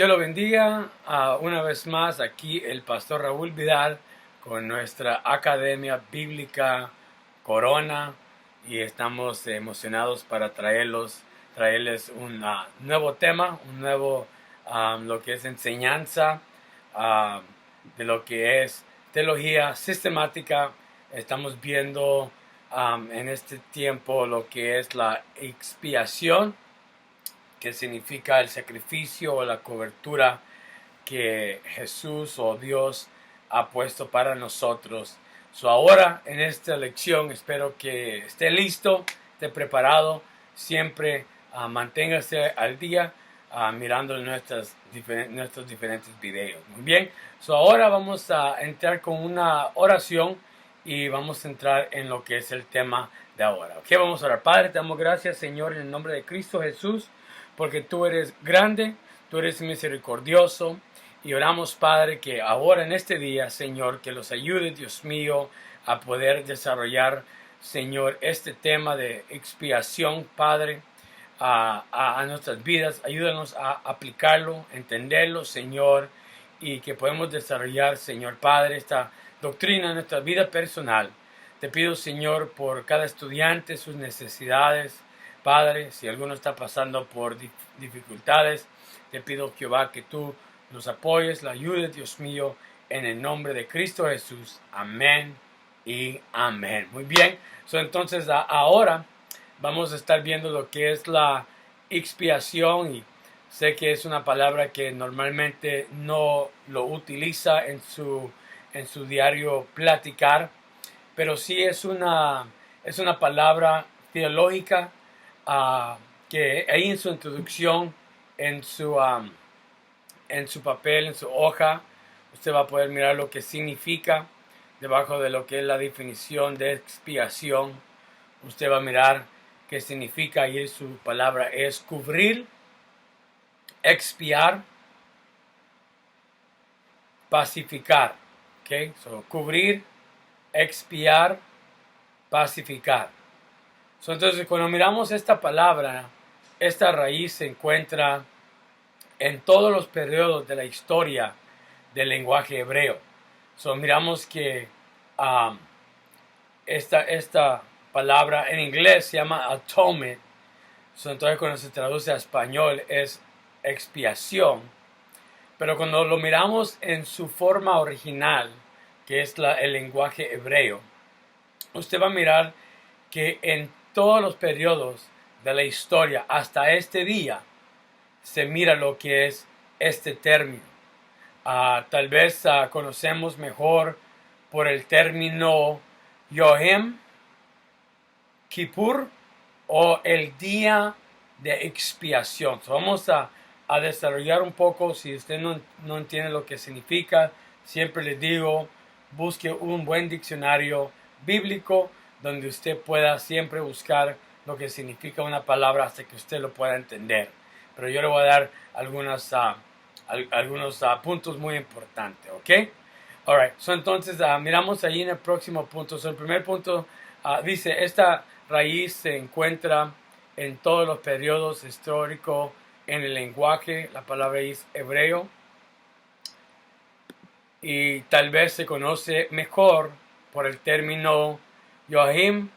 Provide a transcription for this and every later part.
Dios lo bendiga. Una vez más aquí el pastor Raúl Vidal con nuestra Academia Bíblica Corona y estamos emocionados para traerles un nuevo tema, un nuevo lo que es enseñanza ah, de lo que es teología sistemática. Estamos viendo en este tiempo lo que es la expiación, que significa el sacrificio o la cobertura que Jesús o Dios ha puesto para nosotros. Ahora en esta lección espero que esté listo, esté preparado, siempre manténgase al día mirando nuestros diferentes videos. Muy bien, ahora vamos a entrar con una oración y vamos a entrar en lo que es el tema de ahora. Ok, vamos a orar. Padre, te damos gracias, Señor, en el nombre de Cristo Jesús, porque tú eres grande, tú eres misericordioso. Y oramos, Padre, que ahora en este día, Señor, que los ayude, Dios mío, a poder desarrollar, Señor, este tema de expiación, Padre, a nuestras vidas. Ayúdanos a aplicarlo, entenderlo, Señor, y que podamos desarrollar, Señor Padre, esta doctrina en nuestra vida personal. Te pido, Señor, por cada estudiante, sus necesidades. Padre, si alguno está pasando por dificultades, te pido, Jehová, que tú nos apoyes, la ayudes, Dios mío, en el nombre de Cristo Jesús. Amén y amén. Muy bien, entonces ahora vamos a estar viendo lo que es la expiación, y sé que es una palabra que normalmente no lo utiliza en su diario platicar, pero sí es una palabra teológica que ahí en su introducción, en su papel, en su hoja, usted va a poder mirar lo que significa. Debajo de lo que es la definición de expiación, usted va a mirar qué significa, y su palabra es cubrir, expiar, pacificar. Okay? Cubrir, expiar, pacificar. Entonces, cuando miramos esta palabra, esta raíz se encuentra en todos los periodos de la historia del lenguaje hebreo. Miramos que esta palabra en inglés se llama atonement. Entonces, cuando se traduce a español es expiación. Pero cuando lo miramos en su forma original, que es el lenguaje hebreo, usted va a mirar que en todos los periodos de la historia hasta este día se mira lo que es este término. Tal vez conocemos mejor por el término Yom Kippur, o el día de expiación. Vamos a desarrollar un poco. Si usted no entiende lo que significa, siempre les digo, busque un buen diccionario bíblico donde usted pueda siempre buscar lo que significa una palabra hasta que usted lo pueda entender. Pero yo le voy a dar algunos puntos muy importantes, ¿ok? Alright, entonces miramos ahí en el próximo punto. El primer punto dice, esta raíz se encuentra en todos los periodos históricos en el lenguaje. La palabra es hebreo, y tal vez se conoce mejor por el término Yom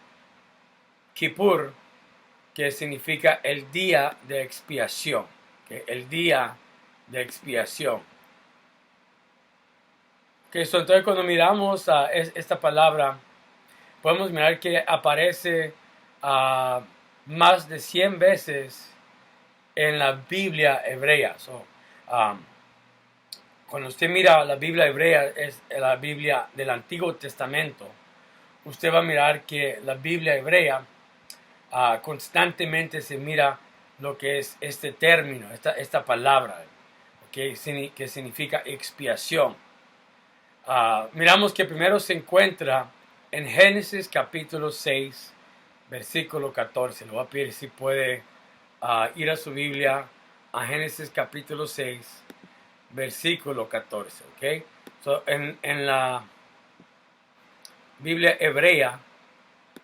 Kippur, que significa el día de expiación. El día de expiación. Entonces, cuando miramos esta palabra, podemos mirar que aparece más de 100 veces en la Biblia hebrea. Cuando usted mira la Biblia hebrea, es la Biblia del Antiguo Testamento, usted va a mirar que la Biblia hebrea constantemente se mira lo que es este término, esta palabra, que significa expiación. Miramos que primero se encuentra en Génesis capítulo 6, versículo 14. Le voy a pedir si puede ir a su Biblia a Génesis capítulo 6, versículo 14. ¿Okay? En la Biblia hebrea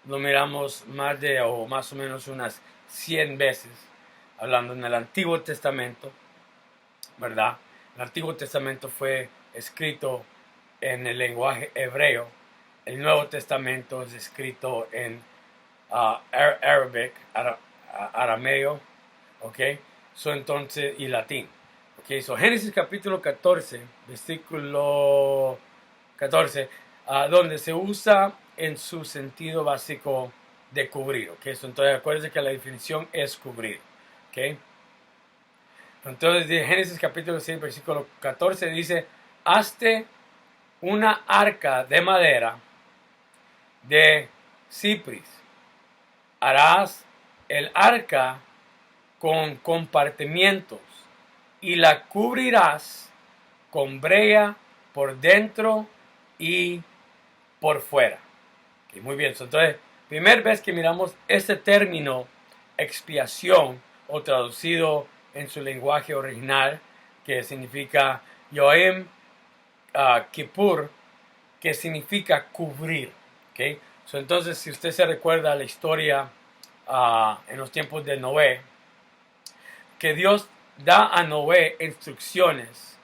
lo miramos más o menos unas 100 veces, hablando en el Antiguo Testamento. ¿verdad? El Antiguo Testamento fue escrito en el lenguaje hebreo. El Nuevo Testamento es escrito en arameo, ¿ok? Entonces, y latín. ¿Ok? Génesis capítulo 14, versículo 14, donde se usa en su sentido básico de cubrir, ¿ok? Entonces, acuérdense que la definición es cubrir, ¿ok? Entonces, de Génesis capítulo 6, versículo 14 dice, hazte una arca de madera de cipris. Harás el arca con compartimientos y la cubrirás con brea por dentro y por fuera. Okay, muy bien, entonces, primera vez que miramos este término expiación, o traducido en su lenguaje original, que significa Yoem Kippur, que significa cubrir. ¿Okay? Entonces, si usted se recuerda la historia en los tiempos de Noé, que Dios da a Noé instrucciones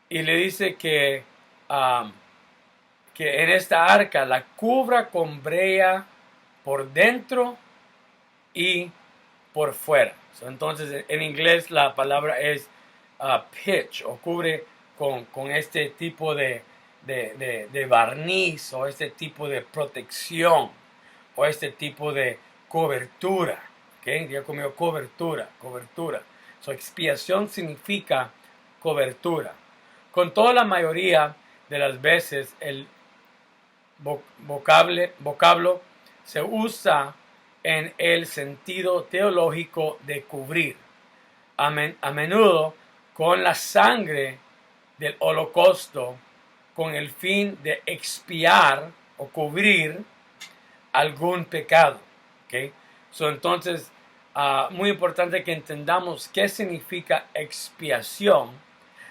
y le dice que en esta arca la cubra con brea por dentro y por fuera. Entonces, en inglés la palabra es pitch, o cubre con este tipo de barniz, o este tipo de protección, o este tipo de cobertura. ¿Okay? Ya comió cobertura. Expiación significa cobertura. Con toda la mayoría de las veces el vocablo se usa en el sentido teológico de cubrir, a menudo con la sangre del holocausto, con el fin de expiar o cubrir algún pecado. ¿Okay? Entonces, muy importante que entendamos qué significa expiación.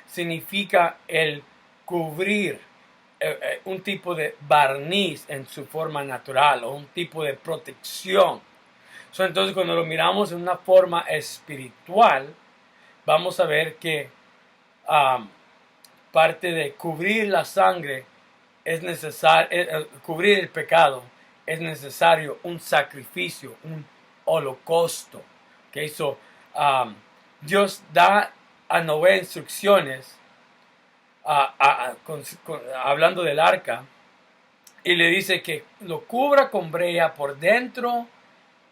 Significa el cubrir un tipo de barniz en su forma natural, o un tipo de protección. Entonces, cuando lo miramos en una forma espiritual, vamos a ver que parte de cubrir la sangre es necesario, cubrir el pecado, es necesario un sacrificio, un holocausto. ¿Okay? Dios da a Noé instrucciones hablando del arca, y le dice que lo cubra con brea por dentro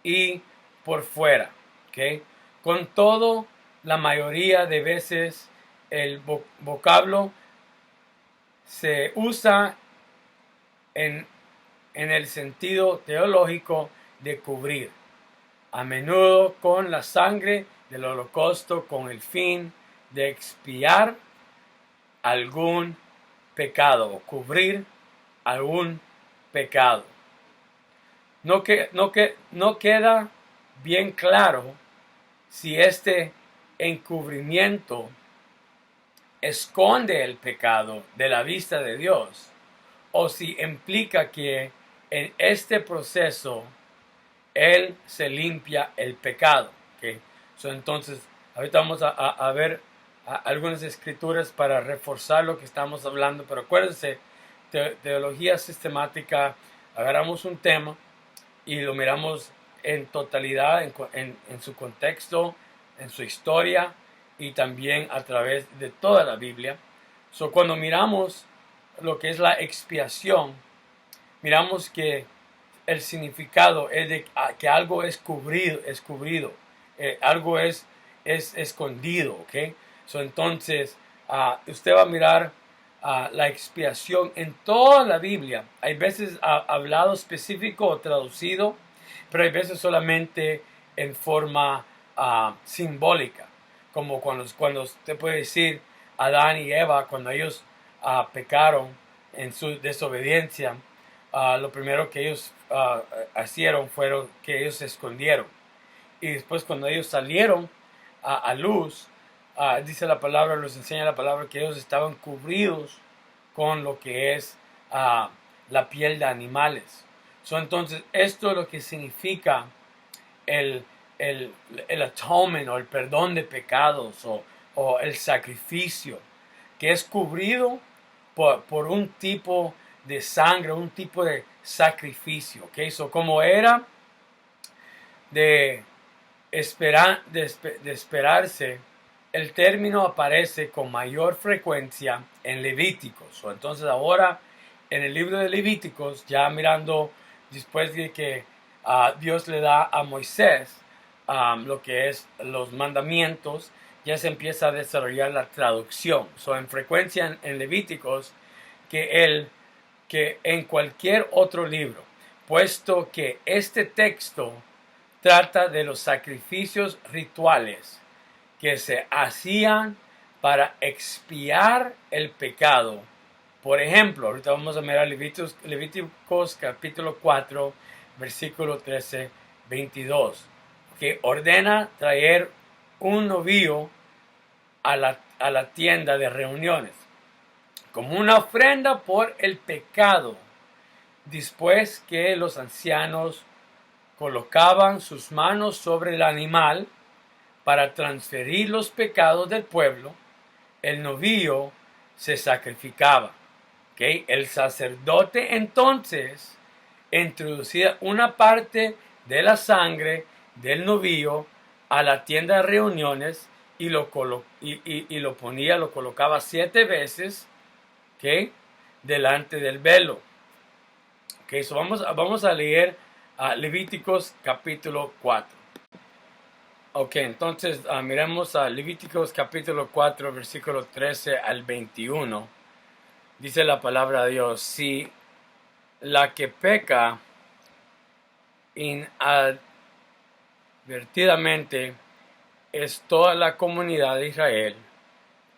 y por fuera. ¿Okay? Con todo, la mayoría de veces el vocablo se usa en el sentido teológico de cubrir, a menudo con la sangre del holocausto, con el fin de expiar algún pecado, o cubrir algún pecado. No queda bien claro si este encubrimiento esconde el pecado de la vista de Dios, o si implica que en este proceso Él se limpia el pecado. ¿Okay? Entonces, ahorita vamos a ver algunas escrituras para reforzar lo que estamos hablando, pero acuérdense, teología sistemática, agarramos un tema y lo miramos en totalidad, en su contexto, en su historia, y también a través de toda la Biblia. Cuando miramos lo que es la expiación, miramos que el significado es de que algo es cubrido, algo es escondido, ¿ok? Entonces, usted va a mirar la expiación en toda la Biblia. Hay veces hablado específico o traducido, pero hay veces solamente en forma simbólica, como cuando usted puede decir Adán y Eva, cuando ellos pecaron en su desobediencia, lo primero que ellos hicieron fueron que ellos se escondieron. Y después, cuando ellos salieron a luz, dice la palabra, nos enseña la palabra, que ellos estaban cubridos con lo que es la piel de animales. Entonces, esto es lo que significa el atonement, o el perdón de pecados, o o el sacrificio, que es cubrido por un tipo de sangre, un tipo de sacrificio. ¿Okay? So, como era de, de esperarse, el término aparece con mayor frecuencia en Levíticos. So, entonces ahora en el libro de Levíticos, ya mirando después de que Dios le da a Moisés lo que es los mandamientos, ya se empieza a desarrollar la traducción. So, en frecuencia en Levíticos que en cualquier otro libro, puesto que este texto trata de los sacrificios rituales que se hacían para expiar el pecado. Por ejemplo, ahorita vamos a mirar Levíticos capítulo 4, versículo 13, 22, que ordena traer un novillo a la tienda de reuniones como una ofrenda por el pecado, después que los ancianos colocaban sus manos sobre el animal para transferir los pecados del pueblo, el novillo se sacrificaba. ¿Okay? El sacerdote entonces introducía una parte de la sangre del novillo a la tienda de reuniones y lo colocaba 7 veces, ¿okay? Delante del velo. Okay, so vamos a leer Levíticos capítulo 4. Ok, entonces miremos a Levíticos capítulo 4, versículo 13 al 21. Dice la palabra de Dios: si la que peca inadvertidamente es toda la comunidad de Israel,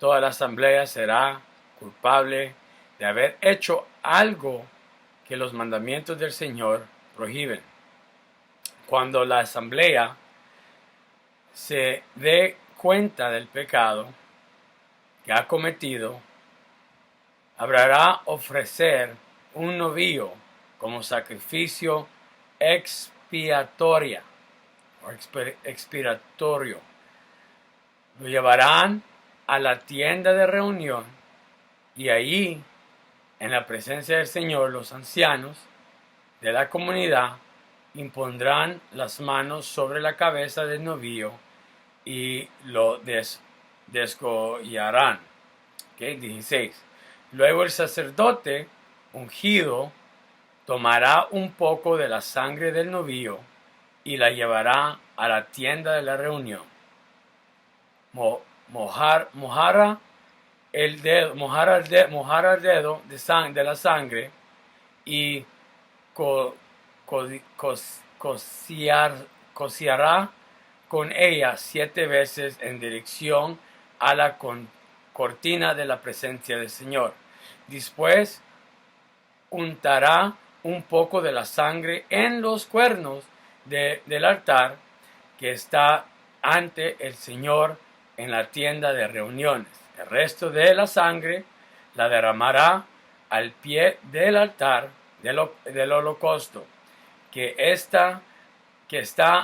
toda la asamblea será culpable de haber hecho algo que los mandamientos del Señor prohíben. Cuando la asamblea se dé cuenta del pecado que ha cometido, habrá ofrecer un novillo como sacrificio expiatorio. Lo llevarán a la tienda de reunión y allí, en la presencia del Señor, los ancianos de la comunidad impondrán las manos sobre la cabeza del novillo y lo desgollarán. Okay, 16. Luego el sacerdote ungido tomará un poco de la sangre del novillo y la llevará a la tienda de la reunión. Mojará el dedo de la sangre y cociará con ella 7 veces en dirección a la cortina de la presencia del Señor. Después untará un poco de la sangre en los cuernos del altar que está ante el Señor en la tienda de reuniones. El resto de la sangre la derramará al pie del altar del holocausto, que está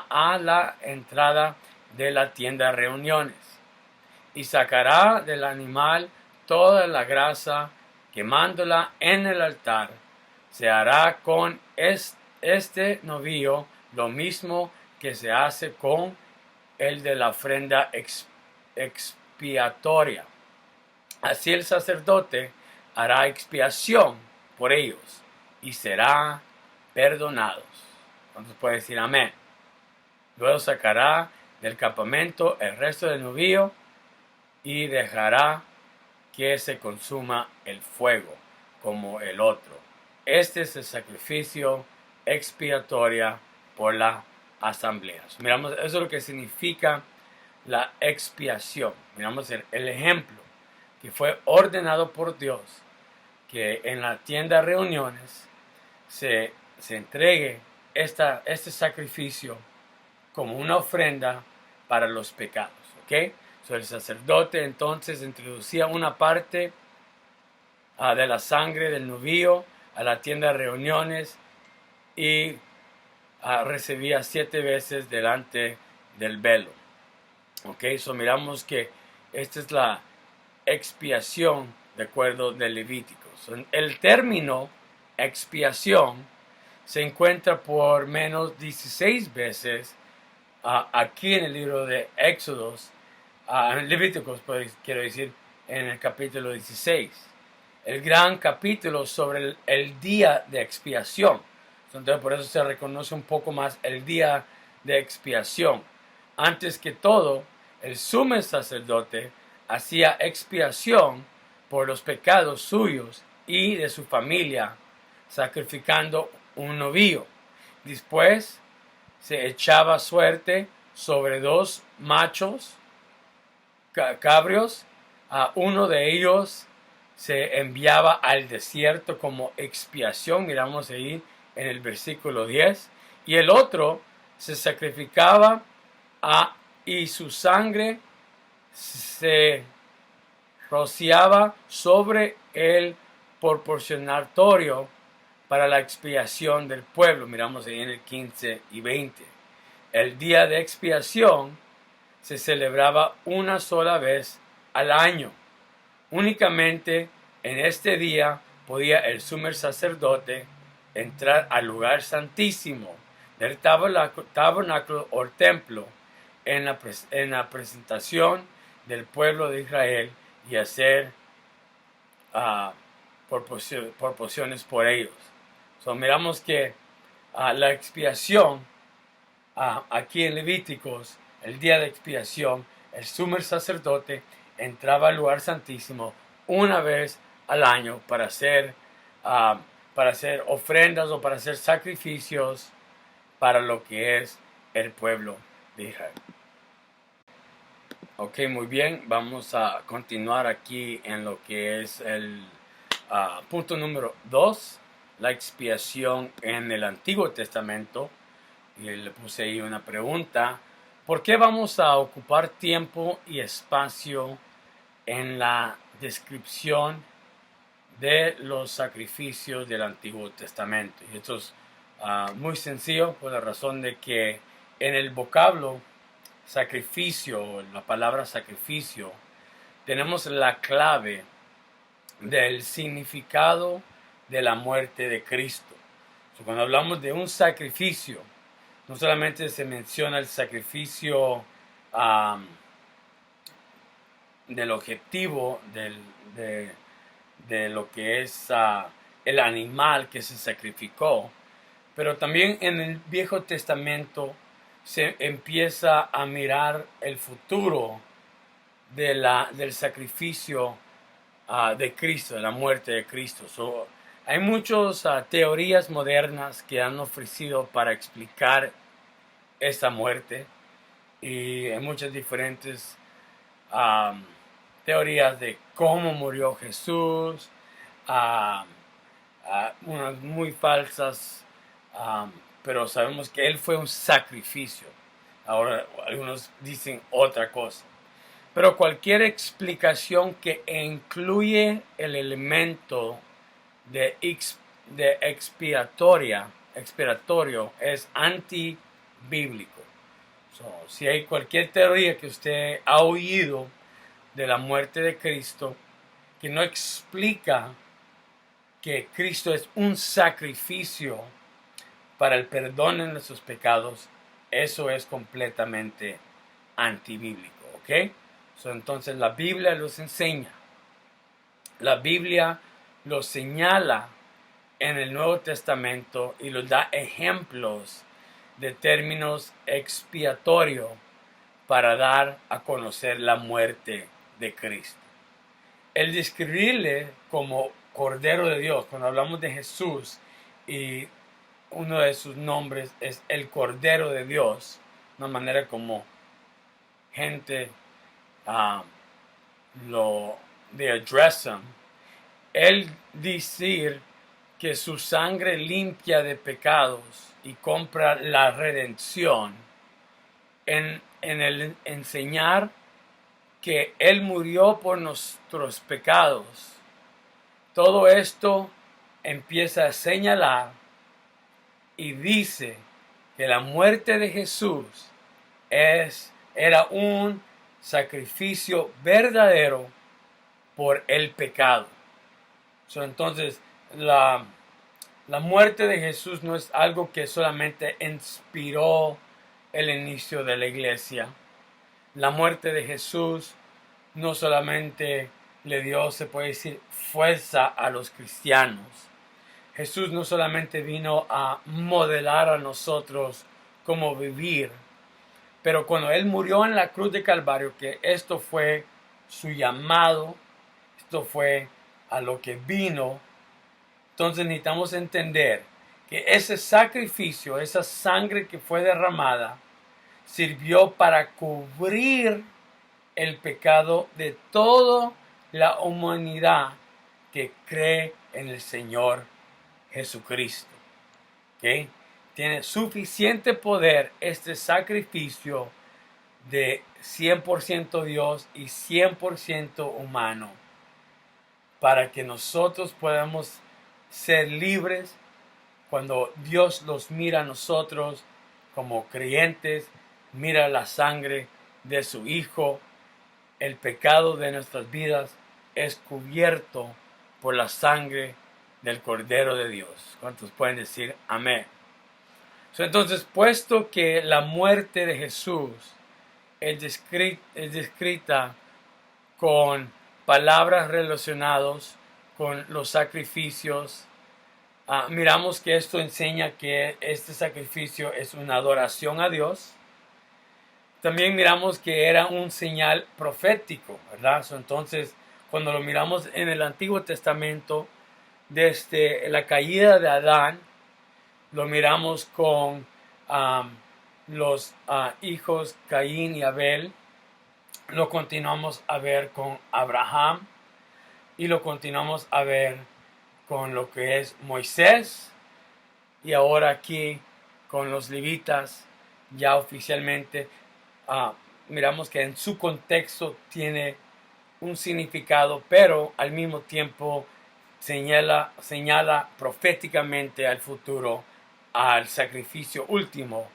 a la entrada de la tienda de reuniones, y sacará del animal toda la grasa, quemándola en el altar. Se hará con este novillo lo mismo que se hace con el de la ofrenda expiatoria. Así el sacerdote hará expiación por ellos y serán perdonados. Entonces puede decir amén. Luego sacará del campamento el resto del novillo y dejará que se consuma el fuego como el otro. Este es el sacrificio expiatorio por la asamblea. Miramos, eso es lo que significa la expiación. Miramos el ejemplo que fue ordenado por Dios, que en la tienda de reuniones se entregue este sacrificio como una ofrenda para los pecados. ¿Okay? So, el sacerdote entonces introducía una parte de la sangre del novillo a la tienda de reuniones y recibía 7 veces delante del velo. ¿Okay? So, miramos que Esta es la expiación de acuerdo de Levíticos. El término expiación se encuentra por menos 16 veces aquí en el libro de Éxodos, Levíticos, pues, quiero decir, en el capítulo 16. El gran capítulo sobre el día de expiación. Entonces, por eso se reconoce un poco más el día de expiación. Antes que todo, el sumo sacerdote hacía expiación por los pecados suyos y de su familia, sacrificando un novillo. Después se echaba suerte sobre 2 machos cabrios. A uno de ellos se enviaba al desierto como expiación, miramos ahí en el versículo 10, y el otro se sacrificaba y su sangre se rociaba sobre el proporcionatorio para la expiación del pueblo. Miramos ahí en el 15 y 20. El día de expiación se celebraba una sola vez al año. Únicamente en este día podía el sumo sacerdote entrar al lugar santísimo del tabernáculo o templo en la presentación del pueblo de Israel y hacer proporciones por ellos. Miramos que la expiación, aquí en Levíticos, el día de expiación, el sumo sacerdote entraba al lugar santísimo una vez al año para hacer ofrendas o para hacer sacrificios para lo que es el pueblo de Israel. Ok, muy bien, vamos a continuar aquí en lo que es el punto número 2, la expiación en el Antiguo Testamento. Y le puse ahí una pregunta: ¿por qué vamos a ocupar tiempo y espacio en la descripción de los sacrificios del Antiguo Testamento? Y esto es muy sencillo, por la razón de que en el vocablo sacrificio, la palabra sacrificio, tenemos la clave del significado de la muerte de Cristo. Cuando hablamos de un sacrificio, no solamente se menciona el sacrificio del objetivo de lo que es el animal que se sacrificó, pero también en el Viejo Testamento se empieza a mirar el futuro del sacrificio de Cristo, de la muerte de Cristo. Hay muchas teorías modernas que han ofrecido para explicar esta muerte, y hay muchas diferentes teorías de cómo murió Jesús, unas muy falsas, pero sabemos que Él fue un sacrificio. Ahora algunos dicen otra cosa. Pero cualquier explicación que incluye el elemento de expiatorio es antibíblico. Si hay cualquier teoría que usted ha oído de la muerte de Cristo que no explica que Cristo es un sacrificio para el perdón de nuestros pecados, eso es completamente antibíblico, ¿ok? Entonces la Biblia los enseña. La Biblia los señala en el Nuevo Testamento y los da ejemplos de términos expiatorios para dar a conocer la muerte de Cristo. El describirle como Cordero de Dios, cuando hablamos de Jesús y uno de sus nombres es el Cordero de Dios, una manera como gente de address him, él decir que su sangre limpia de pecados y compra la redención, en el enseñar que Él murió por nuestros pecados. Todo esto empieza a señalar y dice que la muerte de Jesús era un sacrificio verdadero por el pecado. Entonces, la muerte de Jesús no es algo que solamente inspiró el inicio de la iglesia. La muerte de Jesús no solamente le dio, se puede decir, fuerza a los cristianos. Jesús no solamente vino a modelar a nosotros cómo vivir, pero cuando Él murió en la cruz de Calvario, que esto fue su llamado, esto fue a lo que vino, entonces necesitamos entender que ese sacrificio, esa sangre que fue derramada, sirvió para cubrir el pecado de toda la humanidad que cree en el Señor Jesucristo. ¿Okay? Tiene suficiente poder este sacrificio de 100% Dios y 100% humano para que nosotros podamos ser libres cuando Dios los mira a nosotros como creyentes, mira la sangre de su Hijo, el pecado de nuestras vidas es cubierto por la sangre del Cordero de Dios. ¿Cuántos pueden decir amén? Entonces, puesto que la muerte de Jesús es descrita con palabras relacionadas con los sacrificios, miramos que esto enseña que este sacrificio es una adoración a Dios. También miramos que era un señal profético, ¿verdad? Entonces, cuando lo miramos en el Antiguo Testamento, desde la caída de Adán, lo miramos con los hijos Caín y Abel, lo continuamos a ver con Abraham y lo continuamos a ver con lo que es Moisés y ahora aquí con los levitas ya oficialmente. Miramos que en su contexto tiene un significado, pero al mismo tiempo señala proféticamente al futuro, al sacrificio último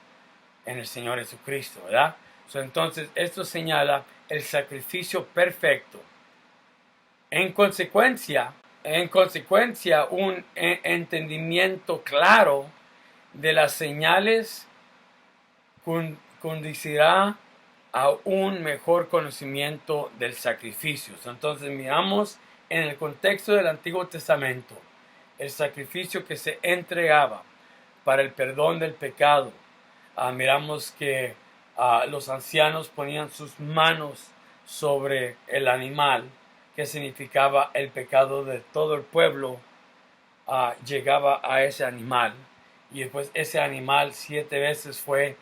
en el Señor Jesucristo, ¿verdad? Entonces esto señala el sacrificio perfecto. En consecuencia, un entendimiento claro de las señales conducirá a un mejor conocimiento del sacrificio. Entonces miramos en el contexto del Antiguo Testamento el sacrificio que se entregaba para el perdón del pecado. Miramos que los ancianos ponían sus manos sobre el animal, que significaba el pecado de todo el pueblo, llegaba a ese animal y después ese animal 7 veces fue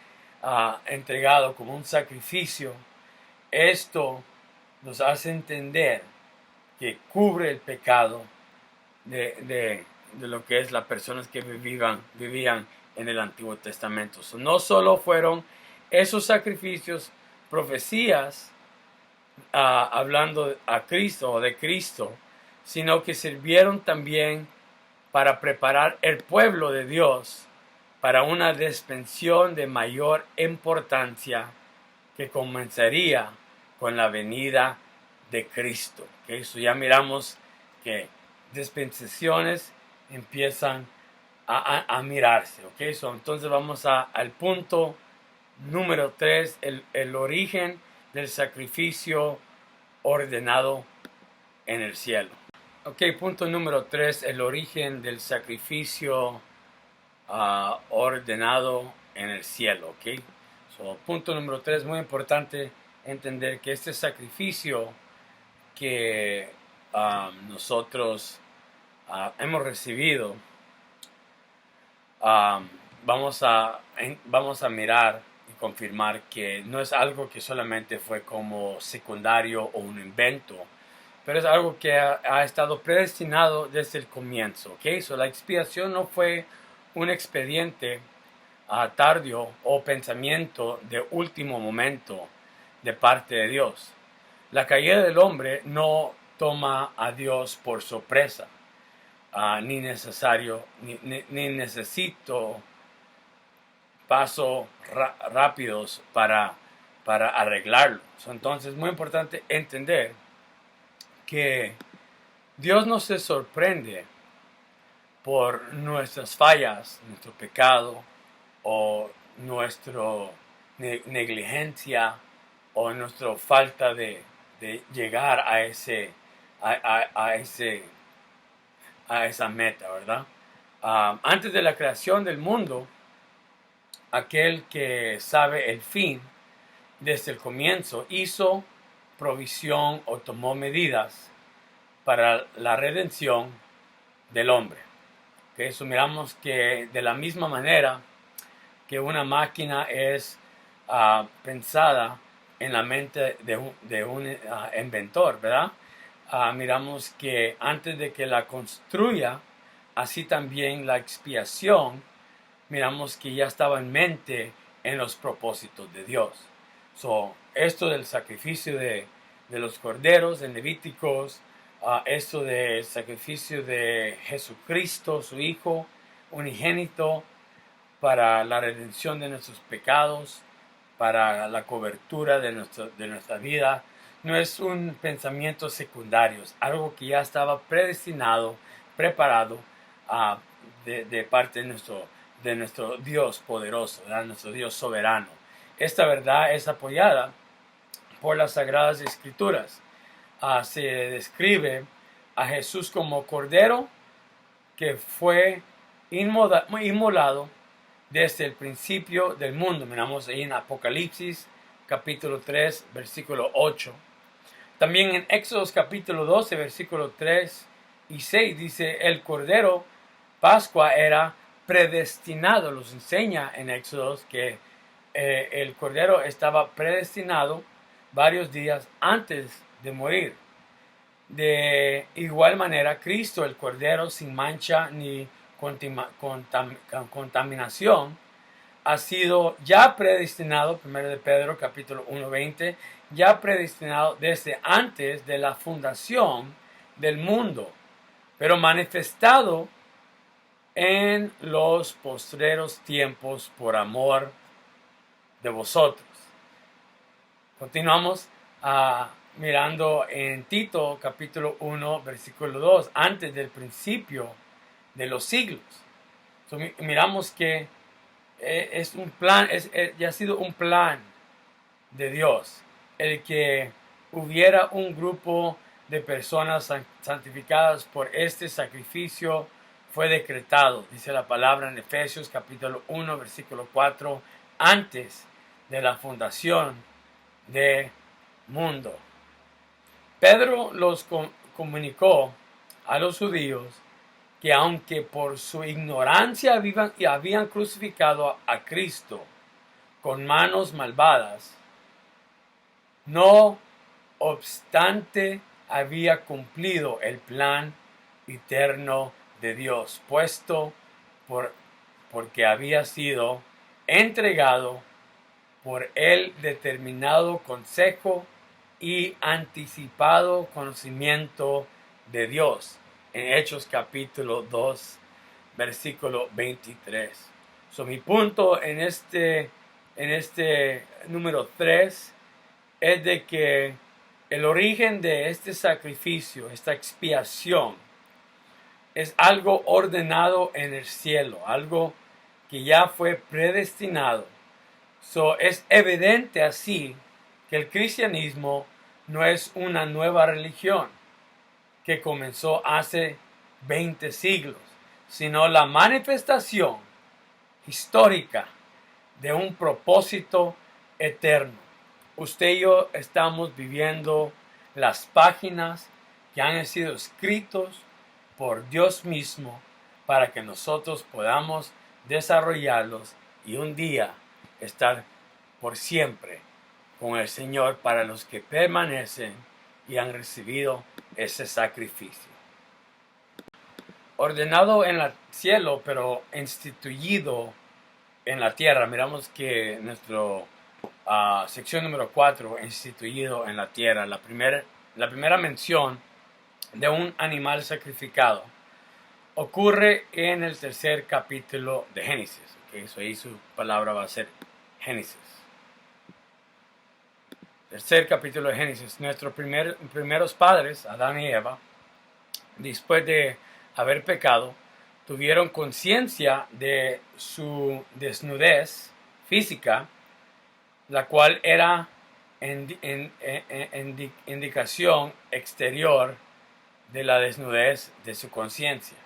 entregado como un sacrificio. Esto nos hace entender que cubre el pecado de lo que es las personas que vivían en el Antiguo Testamento. No solo fueron esos sacrificios profecías hablando a Cristo o de Cristo, sino que sirvieron también para preparar el pueblo de Dios para una dispensación de mayor importancia que comenzaría con la venida de Cristo. ¿Okay? Ya miramos que dispensaciones empiezan a mirarse. ¿Okay? Entonces vamos al punto número 3, el origen del sacrificio ordenado en el cielo. Ok, punto número 3, el origen del sacrificio ordenado en el cielo. Ok, punto número 3, muy importante entender que este sacrificio que nosotros hemos recibido, vamos a mirar y confirmar que no es algo que solamente fue como secundario o un invento, pero es algo que ha estado predestinado desde el comienzo. ¿Okay? La expiación no fue un expediente tardío o pensamiento de último momento de parte de Dios. La caída del hombre no toma a Dios por sorpresa, ni necesito pasos rápidos para para arreglarlo. Entonces es muy importante entender que Dios no se sorprende por nuestras fallas, nuestro pecado o nuestra negligencia o nuestra falta de llegar a esa meta, ¿verdad? Antes de la creación del mundo, aquel que sabe el fin desde el comienzo hizo provisión o tomó medidas para la redención del hombre. Okay, eso miramos que de la misma manera que una máquina es pensada en la mente de un inventor, ¿verdad? Miramos que antes de que la construya, así también la expiación, miramos que ya estaba en mente en los propósitos de Dios. Esto del sacrificio de los corderos en Levíticos, esto del sacrificio de Jesucristo, su Hijo unigénito, para la redención de nuestros pecados, para la cobertura de nuestra vida, no es un pensamiento secundario, es algo que ya estaba predestinado, preparado de parte de nuestro Dios poderoso, ¿verdad? Nuestro Dios soberano. Esta verdad es apoyada por las Sagradas Escrituras. Se describe a Jesús como Cordero que fue inmolado desde el principio del mundo. Miramos ahí en Apocalipsis capítulo 3 versículo 8. También en Éxodos capítulo 12 versículo 3 y 6 dice: el Cordero Pascua era predestinado. Los enseña en Éxodos que el Cordero estaba predestinado varios días antes de morir. De igual manera, Cristo, el Cordero sin mancha ni contaminación, ha sido ya predestinado, 1 de Pedro capítulo 1:20, ya predestinado desde antes de la fundación del mundo, pero manifestado en los postreros tiempos por amor de vosotros. Continuamos mirando en Tito capítulo 1 versículo 2, antes del principio de los siglos. Miramos que es un plan, ya ha sido un plan de Dios el que hubiera un grupo de personas santificadas por este sacrificio. Fue decretado, dice la palabra en Efesios capítulo 1 versículo 4, antes de la fundación del mundo. Pedro los comunicó a los judíos que aunque por su ignorancia habían crucificado a Cristo con manos malvadas, no obstante había cumplido el plan eterno de Dios, puesto porque había sido entregado por el determinado consejo y anticipado conocimiento de Dios, en Hechos capítulo 2 versículo 23. Mi punto en este número 3 es de que el origen de este sacrificio, esta expiación, es algo ordenado en el cielo, algo que ya fue predestinado. Es evidente así que el cristianismo no es una nueva religión que comenzó hace 20 siglos, sino la manifestación histórica de un propósito eterno. Usted y yo estamos viviendo las páginas que han sido escritos por Dios mismo para que nosotros podamos desarrollarlos y un día estar por siempre con el Señor para los que permanecen y han recibido ese sacrificio. Ordenado en el cielo, pero instituido en la tierra. Miramos que nuestro sección número 4, instituido en la tierra. La primera mención de un animal sacrificado ocurre en el tercer capítulo de Génesis. Okay, eso ahí su palabra va a ser Génesis. tercer capítulo de Génesis, nuestros primeros padres, Adán y Eva, después de haber pecado, tuvieron conciencia de su desnudez física, la cual era indicación exterior de la desnudez de su conciencia.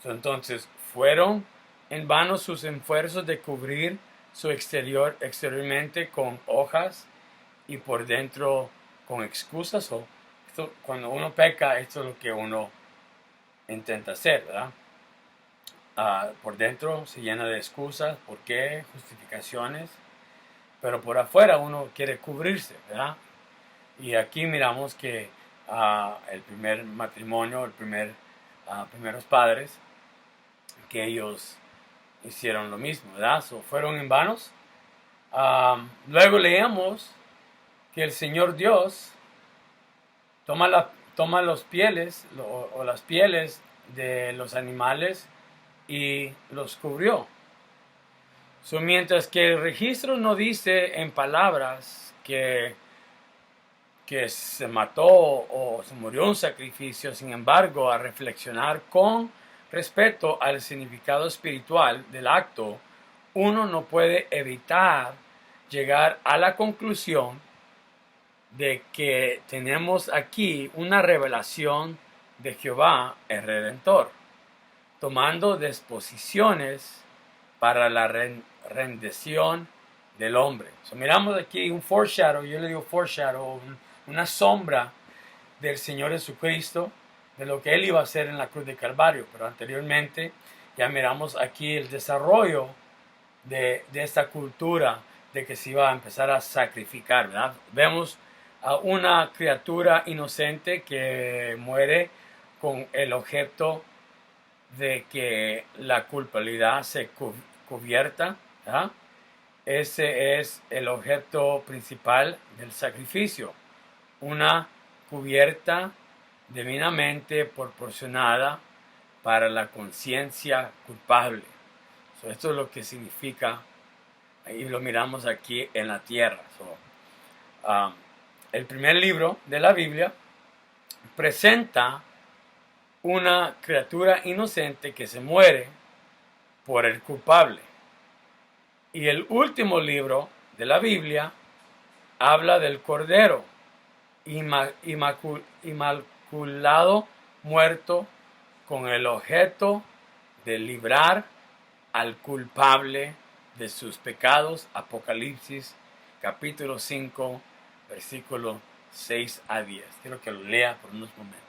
Entonces, fueron en vano sus esfuerzos de cubrir su exteriormente con hojas y por dentro con excusas. Cuando uno peca, esto es lo que uno intenta hacer, ¿verdad? Por dentro se llena de excusas, por qué, justificaciones, pero por afuera uno quiere cubrirse, ¿verdad? Y aquí miramos que el primer matrimonio, primeros padres, que ellos hicieron lo mismo, ¿verdad? Fueron en vanos. Luego leemos que el Señor Dios toma los pieles o las pieles de los animales y los cubrió. Mientras que el registro no dice en palabras que se mató o se murió un sacrificio, sin embargo, a reflexionar con respecto al significado espiritual del acto, uno no puede evitar llegar a la conclusión de que tenemos aquí una revelación de Jehová el Redentor, tomando disposiciones para la rendición del hombre. Miramos aquí un foreshadow, yo le digo foreshadow, una sombra del Señor Jesucristo, de lo que Él iba a hacer en la cruz de Calvario. Pero anteriormente ya miramos aquí el desarrollo de esta cultura de que se iba a empezar a sacrificar, ¿verdad? Vemos a una criatura inocente que muere con el objeto de que la culpabilidad se cubierta, ¿verdad? Ese es el objeto principal del sacrificio, una cubierta divinamente proporcionada para la conciencia culpable. Esto es lo que significa, y lo miramos aquí en la tierra. El primer libro de la Biblia presenta una criatura inocente que se muere por el culpable. Y el último libro de la Biblia habla del Cordero inmaculado muerto con el objeto de librar al culpable de sus pecados. Apocalipsis capítulo 5 versículo 6 a 10. Quiero que lo lea por unos momentos.